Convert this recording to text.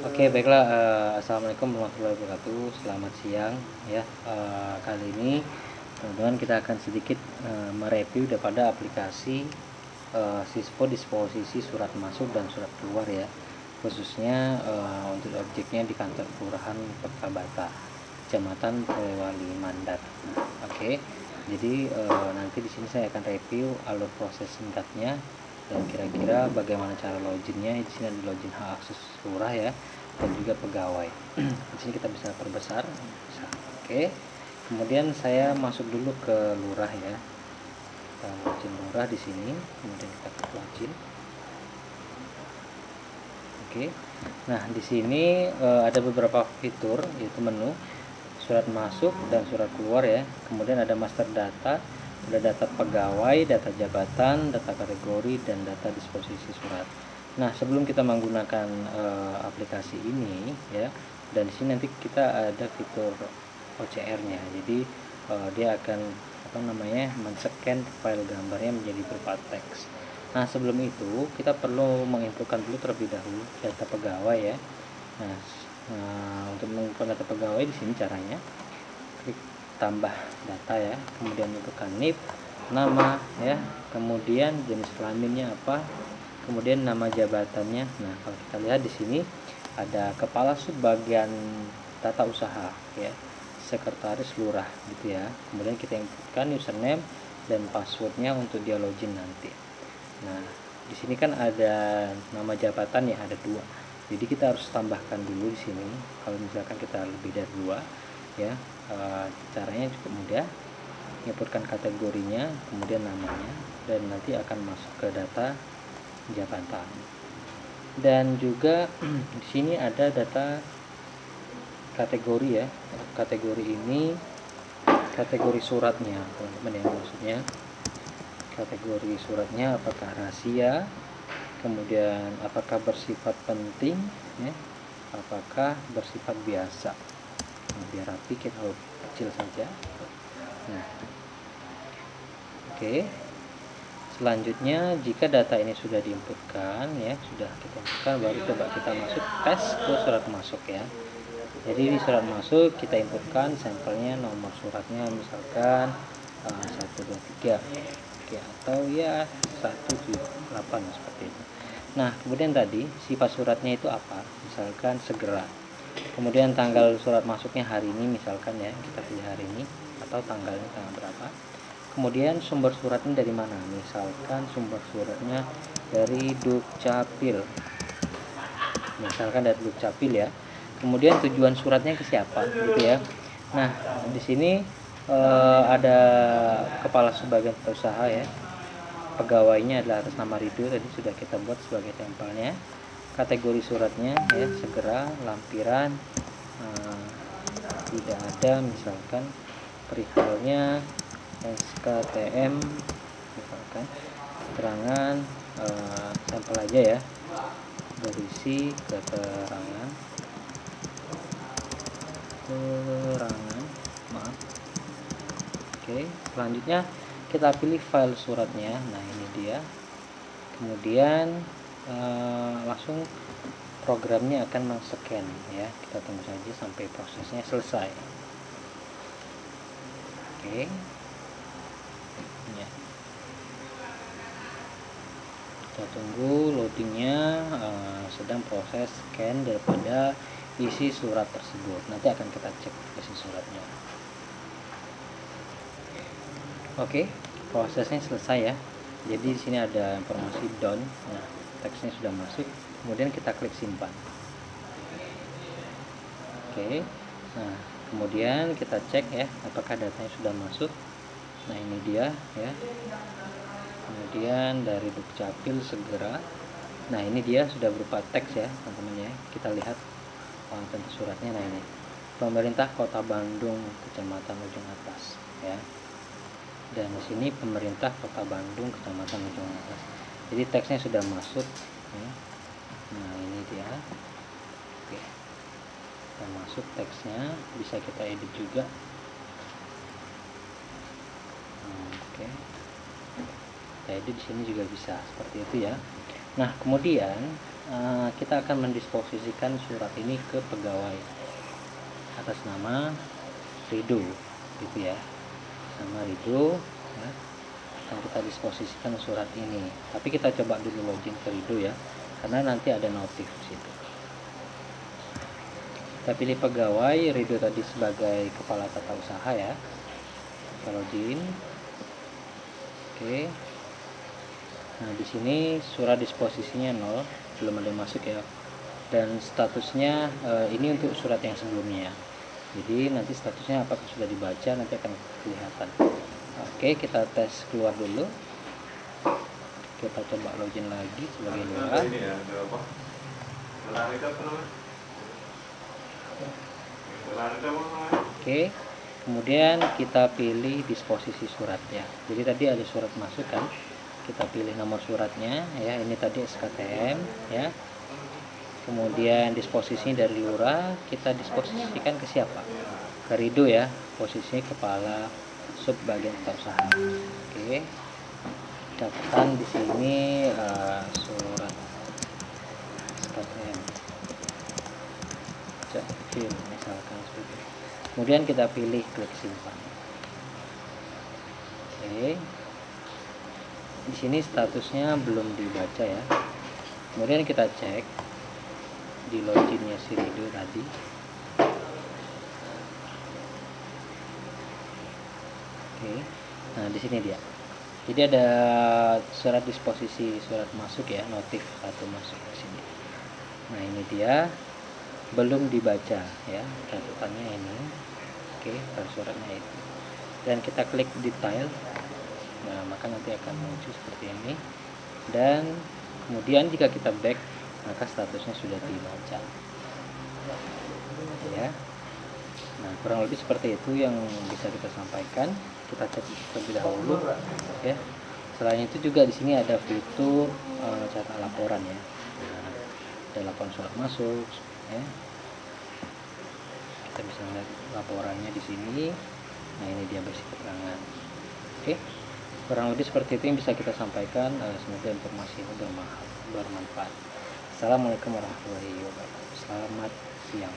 Oke, baiklah. Assalamualaikum warahmatullahi wabarakatuh. Selamat siang, ya. Kali ini, teman-teman, kita akan sedikit mereview daripada aplikasi Sispo disposisi surat masuk dan surat keluar, ya. Khususnya untuk objeknya di kantor kelurahan Pekabata, Kecamatan Polewali Mandar. Oke. Jadi nanti di sini saya akan review alur proses singkatnya dan kira-kira bagaimana cara loginnya. Di sini ada login hak akses lurah, ya, dan juga pegawai. Di sini kita bisa perbesar, bisa. Oke. Kemudian saya masuk dulu ke lurah, ya. Kita login lurah di sini, kemudian kita klik login. Oke. Nah, di sini ada beberapa fitur, yaitu menu surat masuk dan surat keluar, ya. Kemudian ada master data, ada data pegawai, data jabatan, data kategori, dan data disposisi surat. Nah, sebelum kita menggunakan aplikasi ini, ya, dan di sini nanti kita ada fitur OCR-nya. Jadi dia akan men-scan file gambarnya menjadi berupa teks. Nah, sebelum itu kita perlu menginputkan dulu terlebih dahulu data pegawai, ya. Nah, untuk menginput data pegawai di sini caranya klik tambah data, ya, kemudian tentukan NIP, nama, ya, kemudian jenis kelaminnya apa, kemudian nama jabatannya. Nah, kalau kita lihat di sini ada kepala subbagian tata usaha, ya, sekretaris lurah, gitu, ya. Kemudian kita inputkan username dan passwordnya untuk dia login nanti. Nah, di sini kan ada nama jabatan, ya, ada 2. Jadi kita harus tambahkan dulu di sini. Kalau misalkan kita lebih dari 2, ya, caranya cukup mudah. Inputkan kategorinya, kemudian namanya, dan nanti akan masuk ke data jabatan. Dan juga di sini ada data kategori, ya. Kategori ini kategori suratnya, teman-teman, ya, maksudnya kategori suratnya apakah rahasia, kemudian apakah bersifat penting, ya, apakah bersifat biasa. Nah, biar rapi kita kecil saja. Nah, oke. Selanjutnya, jika data ini sudah diinputkan, ya, sudah kita inputkan, baru coba kita masuk tes ke surat masuk, ya. Jadi di surat masuk kita inputkan sampelnya, nomor suratnya misalkan 123, oke, atau ya 178, seperti itu. Nah, kemudian tadi sifat suratnya itu apa? Misalkan segera. Kemudian tanggal surat masuknya hari ini, misalkan, ya, kita pilih hari ini, atau tanggalnya tanggal berapa. Kemudian sumber suratnya dari mana? Misalkan sumber suratnya dari Dukcapil, misalkan dari Dukcapil, ya. Kemudian tujuan suratnya ke siapa, gitu, ya. Nah, di sini ada kepala subbagian usaha, ya. Pegawainya adalah atas nama Ridho, tadi sudah kita buat sebagai tempelnya. Kategori suratnya, ya, segera, lampiran, tidak ada, misalkan perihalnya SKTM, misalkan keterangan sampel aja, ya, berisi keterangan, maaf. Oke, selanjutnya kita pilih file suratnya. Nah, ini dia. Kemudian langsung programnya akan men-scan, ya. Kita tunggu saja sampai prosesnya selesai. Oke, ya. Kita tunggu loadingnya, sedang proses scan daripada isi surat tersebut. Nanti akan kita cek isi suratnya. Oke, prosesnya selesai, ya. Jadi di sini ada informasi done. Nah, teksnya sudah masuk. Kemudian kita klik simpan. Oke. Nah, kemudian kita cek, ya, apakah datanya sudah masuk. Nah, ini dia, ya. Kemudian dari Dukcapil segera. Nah, ini dia sudah berupa teks, ya, teman-teman, ya. Kita lihat konten suratnya. Nah, ini pemerintah Kota Bandung, Kecamatan Ujung Atas, ya. Dan di sini pemerintah Kota Bandung, Kecamatan Ujung Atas. Jadi teksnya sudah masuk, ya. Nah, ini dia. Oke, sudah masuk teksnya, bisa kita edit juga. Oke, kita edit di sini juga bisa seperti itu, ya. Nah, kemudian kita akan mendisposisikan surat ini ke pegawai atas nama Ridho, gitu ya, nama Ridho ya. Akan kita disposisikan surat ini, tapi kita coba dulu login ke Ridho ya, karena nanti ada notif di situ. Kita pilih pegawai Ridho tadi sebagai kepala tata usaha ya, kita login. Oke. Nah, di sini surat disposisinya 0, belum ada yang masuk ya. Dan statusnya ini untuk surat yang sebelumnya. Jadi nanti statusnya apakah sudah dibaca nanti akan kelihatan. Oke, kita tes keluar dulu. Kita coba login lagi sebagai lurah. Oke. Kemudian kita pilih disposisi suratnya. Jadi tadi ada surat masuk kan? Kita pilih nomor suratnya ya, ini tadi SKTM ya. Kemudian disposisi dari lurah kita disposisikan ke siapa? Ke Ridho ya, posisi kepala sub bagian tata usaha. Oke. Catatan di sini surat SKTM. Jadi misalkan seperti itu. Kemudian kita pilih klik simpan. Oke. Di sini statusnya belum dibaca ya. Kemudian kita cek di loginnya si Ridho tadi. Oke. Nah, di sini dia. Jadi ada surat disposisi, surat masuk ya, notif satu masuk di sini. Nah, ini dia belum dibaca ya, catatannya ini. Oke, suratnya itu. Dan kita klik detail. Nah, maka nanti akan muncul seperti ini. Dan kemudian jika kita back, maka statusnya sudah dibaca ya. Nah, kurang lebih seperti itu yang bisa kita sampaikan. Kita cek terlebih dahulu ya. Selain itu juga di sini ada fitur cetak laporan ya. Nah, ada laporan surat masuk ya. Kita bisa lihat laporannya di sini. Nah, ini dia berisi keterangan. Oke. Kurang lebih seperti itu yang bisa kita sampaikan. Semoga informasi ini bermanfaat. Assalamualaikum warahmatullahi wabarakatuh. Selamat siang.